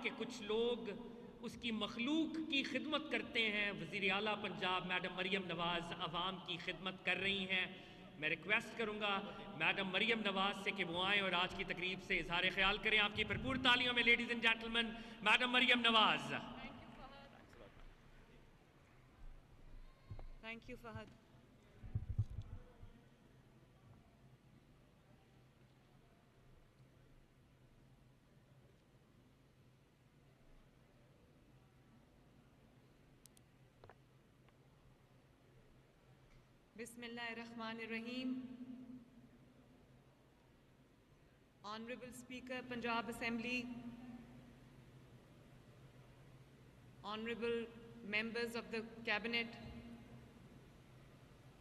कि कुछ लोग उसकी मखलूक की खिदमत करते हैं। वज़ीर आला पंजाब मैडम मरियम नवाज़ आवाम की खिदमत कर रही हैं। मैं रिक्वेस्ट करूंगा मैडम मरियम नवाज से कि वो आएँ और आज की तकरीब से इजहार ख्याल करें। आपकी भरपूर तालियों में ladies and gentleman madam Maryam Nawaz. Thank you Fahad. बिस्मिल्लाहिर्रहमानिर्रहीम। Honorable Speaker, Punjab Assembly, Honorable Members of the Cabinet,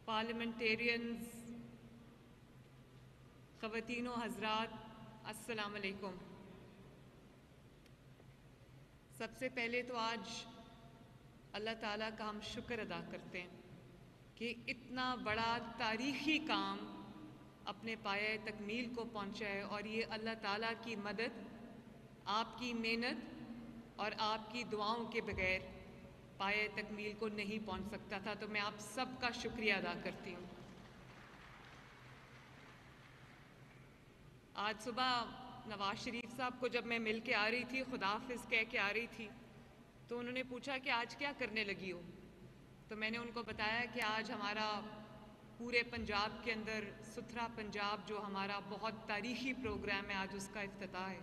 Parliamentarians, ख़वातीनो हज़रात, अस्सलाम अलैकुम। सबसे पहले तो आज अल्लाह ताला का हम शुक्र अदा करते हैं कि इतना बड़ा तारीख़ी काम अपने पाए तकमील को पहुँचा है, और ये अल्लाह ताला की मदद, आपकी मेहनत और आपकी दुआओं के बगैर पाए तकमील को नहीं पहुँच सकता था। तो मैं आप सबका शुक्रिया अदा करती हूँ। आज सुबह नवाज शरीफ साहब को जब मैं मिल के आ रही थी, खुदाफिज कह के आ रही थी, तो उन्होंने पूछा कि आज क्या करने लगी हो। तो मैंने उनको बताया कि आज हमारा पूरे पंजाब के अंदर सुथरा पंजाब जो हमारा बहुत तारीख़ी प्रोग्राम है, आज उसका इफ्तिताह है।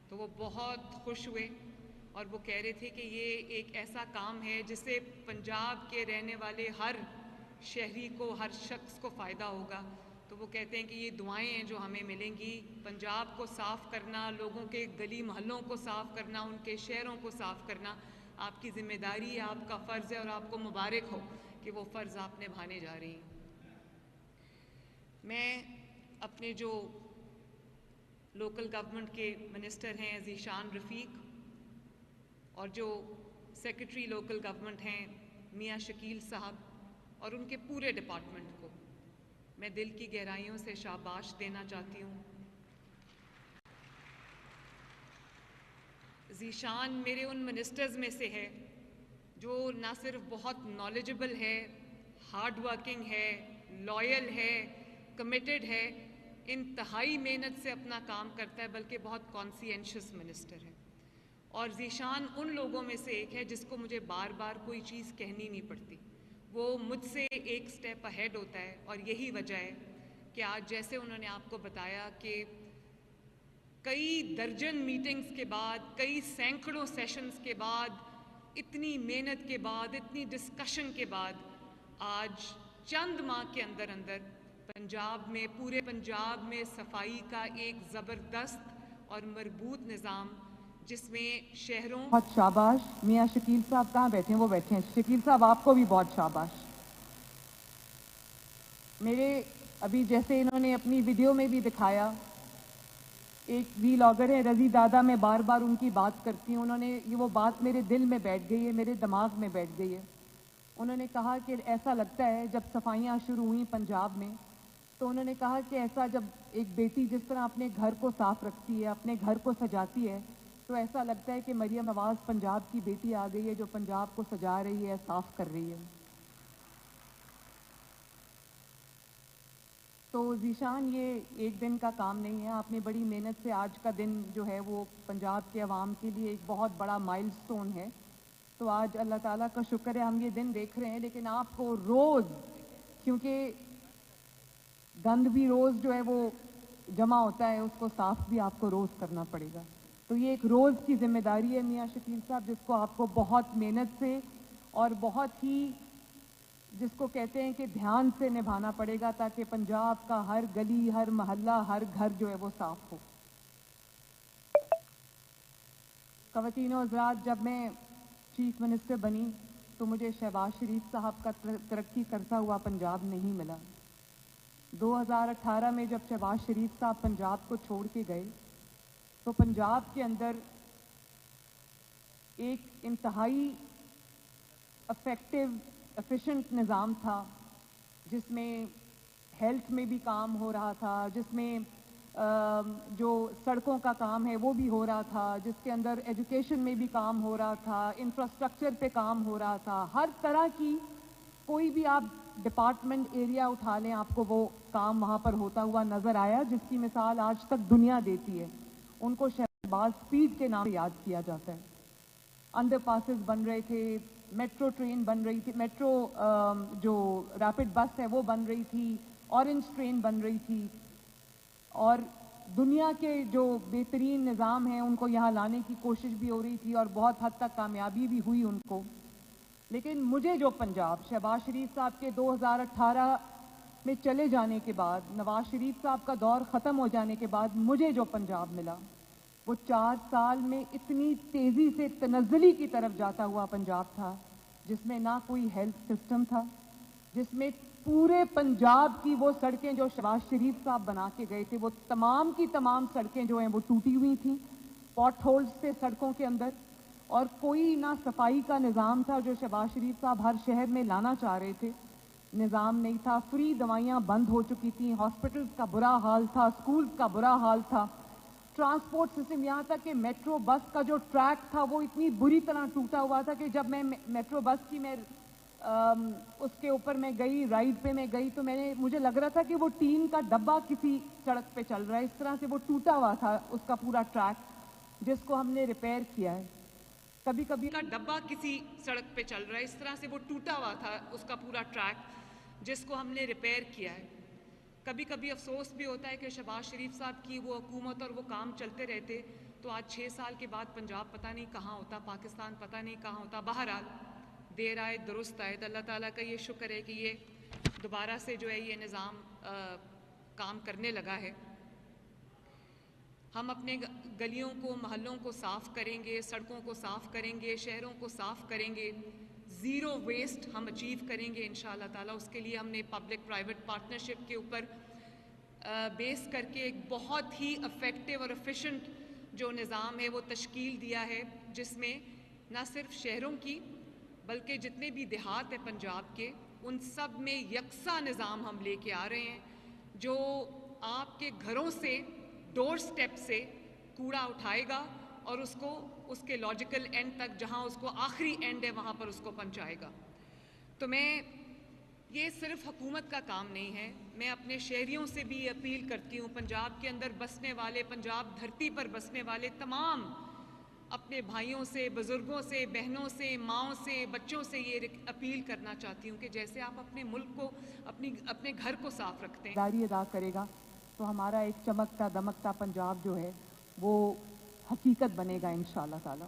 तो वो बहुत खुश हुए और वो कह रहे थे कि ये एक ऐसा काम है जिससे पंजाब के रहने वाले हर शहरी को, हर शख्स को फ़ायदा होगा। तो वो कहते हैं कि ये दुआएं हैं जो हमें मिलेंगी। पंजाब को साफ़ करना, लोगों के गली मोहल्लों को साफ़ करना, उनके शहरों को साफ़ करना आपकी ज़िम्मेदारी है, आपका फ़र्ज़ है, और आपको मुबारक हो कि वो फ़र्ज़ आप निभाने जा रही हैं। मैं अपने जो लोकल गवर्नमेंट के मिनिस्टर हैं ज़ीशान रफ़ीक, और जो सेक्रेटरी लोकल गवर्नमेंट हैं मियाँ शकील साहब, और उनके पूरे डिपार्टमेंट को मैं दिल की गहराइयों से शाबाश देना चाहती हूँ। ज़ीशान मेरे उन मिनिस्टर्स में से है जो ना सिर्फ बहुत नॉलेजेबल है, हार्ड वर्किंग है, लॉयल है, कमिटेड है, इंतहाई मेहनत से अपना काम करता है, बल्कि बहुत कॉन्शियंशियस मिनिस्टर है। और ज़ीशान उन लोगों में से एक है जिसको मुझे बार बार कोई चीज़ कहनी नहीं पड़ती। वो मुझसे एक स्टेप अहेड होता है, और यही वजह है कि आज जैसे उन्होंने आपको बताया कि कई दर्जन मीटिंग्स के बाद, कई सैकड़ों सेशंस के बाद, इतनी मेहनत के बाद, इतनी डिस्कशन के बाद, आज चंद माह के अंदर अंदर पंजाब में, पूरे पंजाब में सफाई का एक ज़बरदस्त और मजबूत निज़ाम, जिसमें शहरों। बहुत शाबाश। मियाँ शकील साहब कहाँ बैठे हैं? वो बैठे हैं। शकील साहब आपको भी बहुत शाबाश। मेरे अभी जैसे इन्होंने अपनी वीडियो में भी दिखाया, एक वीलॉगर है रज़ी दादा, मैं बार बार उनकी बात करती हूँ। उन्होंने ये वो बात मेरे दिल में बैठ गई है, मेरे दिमाग में बैठ गई है। उन्होंने कहा कि ऐसा लगता है जब सफाइयाँ शुरू हुई पंजाब में, तो उन्होंने कहा कि ऐसा जब एक बेटी जिस तरह अपने घर को साफ रखती है, अपने घर को सजाती है, तो ऐसा लगता है कि मरियम नवाज़ पंजाब की बेटी आ गई है जो पंजाब को सजा रही है, साफ कर रही है। तो ज़ीशान ये एक दिन का काम नहीं है, आपने बड़ी मेहनत से आज का दिन जो है वो पंजाब के अवाम के लिए एक बहुत बड़ा माइलस्टोन है। तो आज अल्लाह ताला का शुक्र है हम ये दिन देख रहे हैं, लेकिन आपको रोज़, क्योंकि गंद भी रोज़ जो है वो जमा होता है, उसको साफ भी आपको रोज़ करना पड़ेगा। तो ये एक रोज़ की जिम्मेदारी है मियाँ शकील साहब, जिसको आपको बहुत मेहनत से और बहुत ही, जिसको कहते हैं कि ध्यान से निभाना पड़ेगा, ताकि पंजाब का हर गली, हर मोहल्ला, हर घर जो है वो साफ हो। ख़वातीनो हज़रात, जब मैं चीफ मिनिस्टर बनी तो मुझे शहबाज शरीफ साहब का तरक्की करता हुआ पंजाब नहीं मिला। 2018 में जब शहबाज शरीफ साहब पंजाब को छोड़ के गए, तो पंजाब के अंदर एक इंतहाई इफेक्टिव, एफिशिएंट निज़ाम था, जिसमें हेल्थ में भी काम हो रहा था, जिसमें जो सड़कों का काम है वो भी हो रहा था, जिसके अंदर एजुकेशन में भी काम हो रहा था, इंफ्रास्ट्रक्चर पे काम हो रहा था। हर तरह की कोई भी आप डिपार्टमेंट एरिया उठा लें, आपको वो काम वहाँ पर होता हुआ नजर आया, जिसकी मिसाल आज तक दुनिया देती है। उनको शहबाज स्पीड के नाम से याद किया जाता है। अंडरपासेस बन रहे थे, मेट्रो ट्रेन बन रही थी, मेट्रो जो रैपिड बस है वो बन रही थी, ऑरेंज ट्रेन बन रही थी, और दुनिया के जो बेहतरीन निज़ाम हैं उनको यहाँ लाने की कोशिश भी हो रही थी और बहुत हद तक कामयाबी भी हुई उनको। लेकिन मुझे जो पंजाब शहबाज शरीफ साहब के 2018 में चले जाने के बाद, नवाज शरीफ साहब का दौर ख़त्म हो जाने के बाद मुझे जो पंजाब मिला, वो 4 साल में इतनी तेज़ी से तनज़्ज़ुली की तरफ जाता हुआ पंजाब था, जिसमें ना कोई हेल्थ सिस्टम था, जिसमें पूरे पंजाब की वो सड़कें जो शहबाज शरीफ साहब बना के गए थे, वो तमाम की तमाम सड़कें जो हैं वो टूटी हुई थी, पॉट होल्स थे सड़कों के अंदर, और कोई ना सफाई का निज़ाम था जो शहबाज शरीफ साहब हर शहर में लाना चाह रहे थे, निज़ाम नहीं था। फ्री दवाइयाँ बंद हो चुकी थी, हॉस्पिटल्स का बुरा हाल था, स्कूल्स का बुरा हाल था, ट्रांसपोर्ट सिस्टम, यहाँ तक कि मेट्रो बस का जो ट्रैक था वो इतनी बुरी तरह टूटा हुआ था कि जब मैं मेट्रो बस की उसके ऊपर मैं गई, राइड पे मैं गई, तो मुझे लग रहा था कि वो टीन का डब्बा किसी सड़क पे चल रहा है। इस तरह से वो टूटा हुआ था उसका पूरा ट्रैक, जिसको हमने रिपेयर किया है। कभी कभी का डब्बा किसी सड़क पे चल रहा है, इस तरह से वो टूटा हुआ था उसका पूरा ट्रैक, जिसको हमने रिपेयर किया है। कभी कभी अफसोस भी होता है कि शहबाज शरीफ साहब की वो हुकूमत और वो काम चलते रहते तो आज 6 साल के बाद पंजाब पता नहीं कहाँ होता, पाकिस्तान पता नहीं कहाँ होता। बहरहाल देर आए दुरुस्त आए, अल्लाह ताला का ये शुक्र है कि ये दोबारा से जो है ये निज़ाम काम करने लगा है। हम अपने गलियों को, मोहल्लों को साफ़ करेंगे, सड़कों को साफ़ करेंगे, शहरों को साफ़ करेंगे, ज़ीरो वेस्ट हम अचीव करेंगे इंशाअल्लाह ताला। उसके लिए हमने पब्लिक प्राइवेट पार्टनरशिप के ऊपर बेस करके एक बहुत ही इफ़ेक्टिव और एफिशिएंट जो निज़ाम है वो तश्कील दिया है, जिसमें न सिर्फ शहरों की बल्कि जितने भी देहात है पंजाब के, उन सब में यकसा निज़ाम हम लेके आ रहे हैं, जो आपके घरों से, डोर स्टेप से कूड़ा उठाएगा और उसको उसके लॉजिकल एंड तक, जहां उसको आखिरी एंड है वहां पर उसको पहुंचाएगा। तो ये सिर्फ हुकूमत का काम नहीं है, मैं अपने शहरियों से भी अपील करती हूँ, पंजाब के अंदर बसने वाले, पंजाब धरती पर बसने वाले तमाम अपने भाइयों से, बुज़ुर्गों से, बहनों से, माँओं से, बच्चों से ये अपील करना चाहती हूँ कि जैसे आप अपने मुल्क को, अपने घर को साफ रखते हैं, दारी अदा करेगा तो हमारा एक चमकता दमकता पंजाब जो है वो हकीकत बनेगा इंशाअल्लाह ताला।